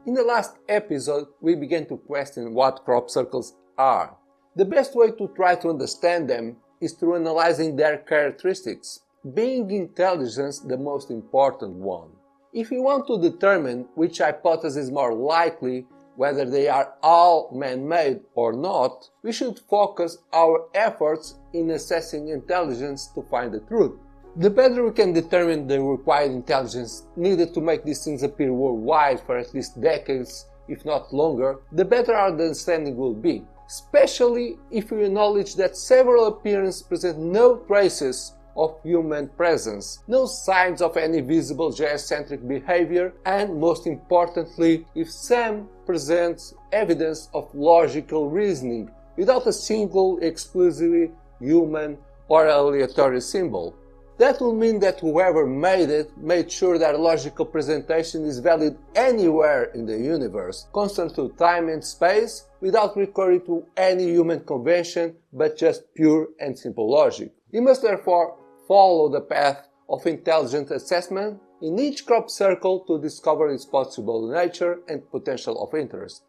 In the last episode, we began to question what crop circles are. The best way to try to understand them is through analyzing their characteristics, being intelligence the most important one. If we want to determine which hypothesis is more likely, whether they are all man-made or not, we should focus our efforts in assessing intelligence to find the truth. The better we can determine the required intelligence needed to make these things appear worldwide for at least decades, if not longer, the better our understanding will be, especially if we acknowledge that several appearances present no traces of human presence, no signs of any visible geocentric behavior, and most importantly, if some presents evidence of logical reasoning without a single exclusively human or aleatory symbol. That will mean that whoever made it made sure that logical presentation is valid anywhere in the universe, constant to time and space, without recurring to any human convention, but just pure and simple logic. We must therefore follow the path of intelligent assessment in each crop circle to discover its possible nature and potential of interest.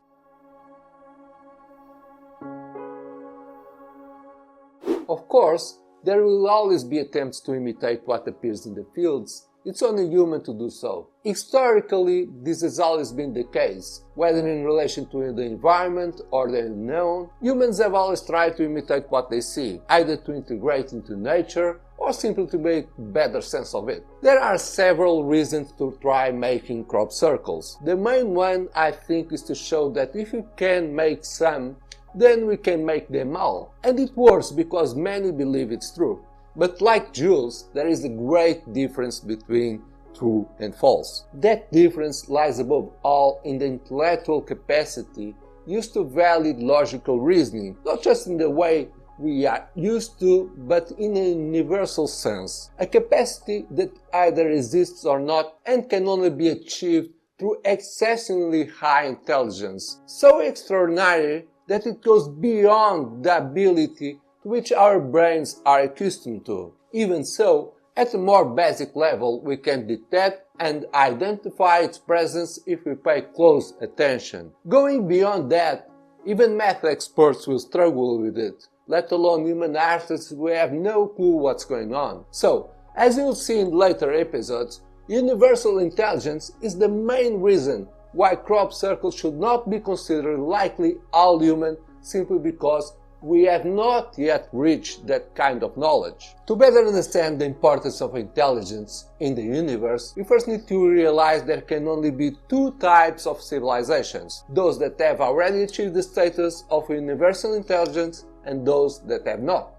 Of course, there will always be attempts to imitate what appears in the fields. It's only human to do so. Historically, this has always been the case. Whether in relation to the environment or the unknown, humans have always tried to imitate what they see, either to integrate into nature or simply to make better sense of it. There are several reasons to try making crop circles. The main one, I think, is to show that if you can make some, then we can make them all. And it works because many believe it's true. But like Jules, there is a great difference between true and false. That difference lies above all in the intellectual capacity used to validate logical reasoning, not just in the way we are used to, but in a universal sense. A capacity that either exists or not and can only be achieved through excessively high intelligence, so extraordinary that it goes beyond the ability to which our brains are accustomed to. Even so, at a more basic level, we can detect and identify its presence if we pay close attention. Going beyond that, even math experts will struggle with it, let alone human artists who have no clue what's going on. So, as you'll see in later episodes, universal intelligence is the main reason why crop circles should not be considered likely all human, simply because we have not yet reached that kind of knowledge. To better understand the importance of intelligence in the universe, we first need to realize there can only be two types of civilizations: those that have already achieved the status of universal intelligence and those that have not.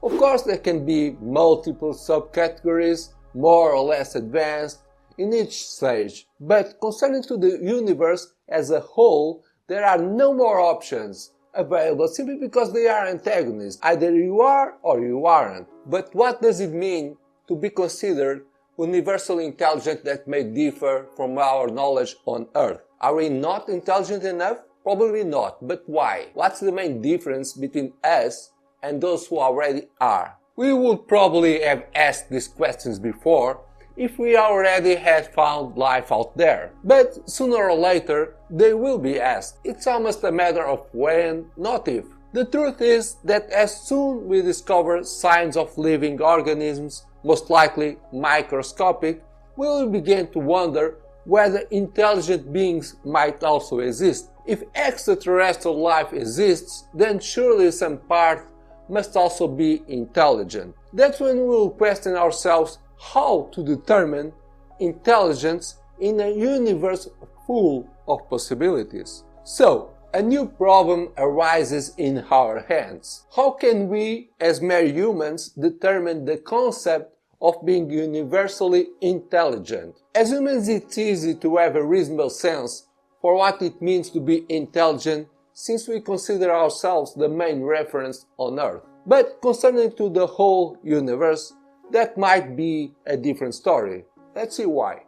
Of course, there can be multiple subcategories, more or less advanced, in each stage, but concerning to the universe as a whole, there are no more options available simply because they are antagonists. Either you are or you aren't. But what does it mean to be considered universally intelligent that may differ from our knowledge on Earth? Are we not intelligent enough? Probably not, but why? What's the main difference between us and those who already are? We would probably have asked these questions before if we already had found life out there. But sooner or later, they will be asked. It's almost a matter of when, not if. The truth is that as soon we discover signs of living organisms, most likely microscopic, we will begin to wonder whether intelligent beings might also exist. If extraterrestrial life exists, then surely some part must also be intelligent. That's when we will question ourselves how to determine intelligence in a universe full of possibilities. So, a new problem arises in our hands. How can we, as mere humans, determine the concept of being universally intelligent? As humans, it's easy to have a reasonable sense for what it means to be intelligent, since we consider ourselves the main reference on Earth. But concerning to the whole universe, that might be a different story. Let's see why.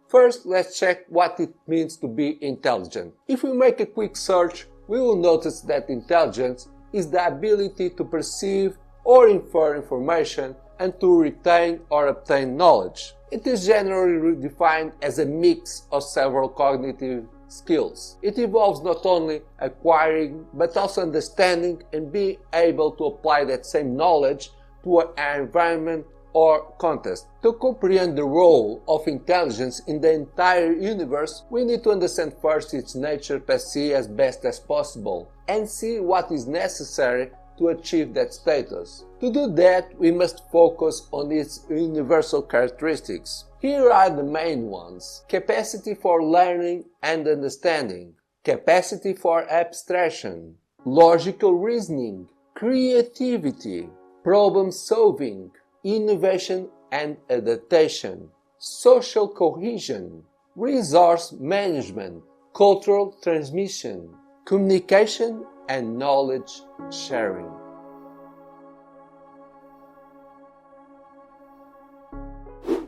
First, let's check what it means to be intelligent. If we make a quick search, we will notice that intelligence is the ability to perceive or infer information and to retain or obtain knowledge. It is generally defined as a mix of several cognitive skills. It involves not only acquiring but also understanding and being able to apply that same knowledge to an environment or context. To comprehend the role of intelligence in the entire universe, we need to understand first its nature per se as best as possible and see what is necessary to achieve that status. To do that, we must focus on its universal characteristics. Here are the main ones: capacity for learning and understanding, capacity for abstraction, logical reasoning, creativity, problem solving, innovation and adaptation, social cohesion, resource management, cultural transmission, communication and knowledge sharing.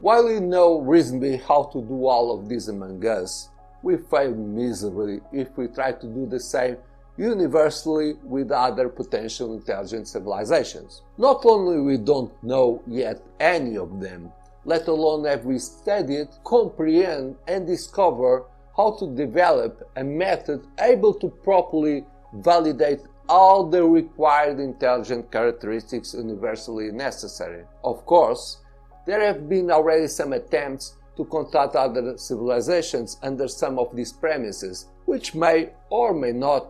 While we know reasonably how to do all of this among us, we fail miserably if we try to do the same universally with other potential intelligent civilizations. Not only we don't know yet any of them, let alone have we studied, comprehend and discover how to develop a method able to properly validate all the required intelligent characteristics universally necessary. Of course, there have been already some attempts to contact other civilizations under some of these premises, which may or may not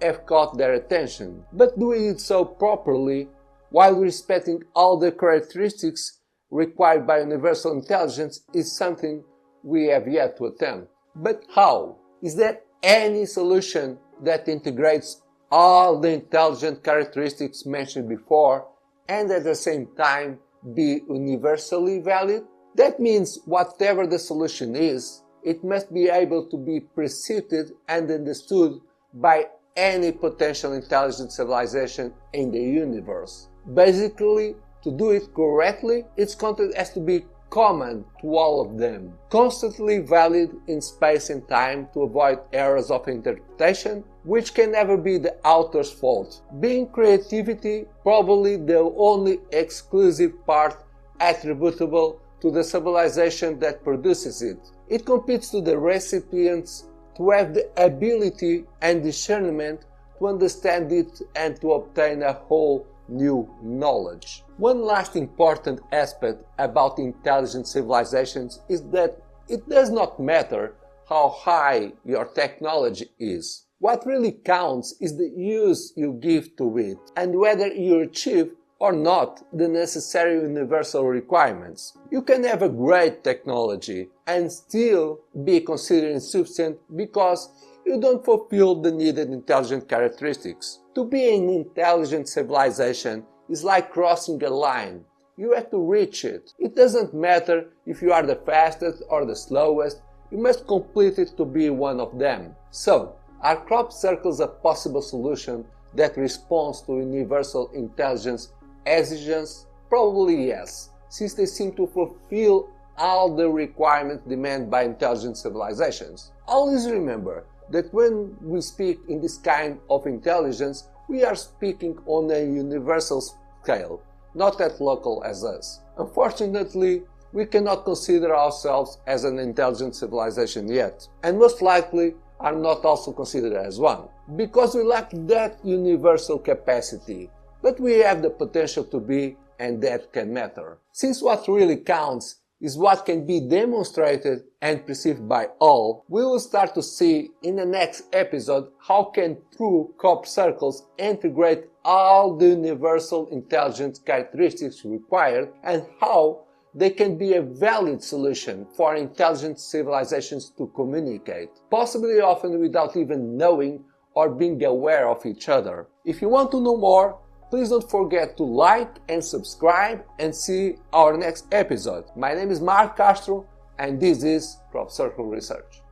have caught their attention, but doing it so properly while respecting all the characteristics required by universal intelligence is something we have yet to attempt. But how? Is there any solution that integrates all the intelligent characteristics mentioned before and at the same time be universally valid? That means whatever the solution is, it must be able to be perceived and understood by any potential intelligent civilization in the universe. Basically, to do it correctly, its content has to be common to all of them, constantly valid in space and time to avoid errors of interpretation, which can never be the author's fault, being creativity probably the only exclusive part attributable to the civilization that produces it. It competes to the recipients to have the ability and discernment to understand it and to obtain a whole new knowledge. One last important aspect about intelligent civilizations is that it does not matter how high your technology is. What really counts is the use you give to it and whether you achieve or not the necessary universal requirements. You can have a great technology and still be considered insufficient because you don't fulfill the needed intelligent characteristics. To be an intelligent civilization is like crossing a line. You have to reach it. It doesn't matter if you are the fastest or the slowest, you must complete it to be one of them. So, are crop circles a possible solution that responds to universal intelligence exigence? Probably yes, since they seem to fulfill all the requirements demanded by intelligent civilizations. Always remember that when we speak in this kind of intelligence, we are speaking on a universal scale, not as local as us. Unfortunately, we cannot consider ourselves as an intelligent civilization yet, and most likely are not also considered as one, because we lack that universal capacity. But we have the potential to be, and that can matter. Since what really counts is what can be demonstrated and perceived by all, we will start to see in the next episode how can true crop circles integrate all the universal intelligence characteristics required and how they can be a valid solution for intelligent civilizations to communicate, possibly often without even knowing or being aware of each other. If you want to know more, please don't forget to like and subscribe and see our next episode. My name is Mark Castro and this is Crop Circle Research.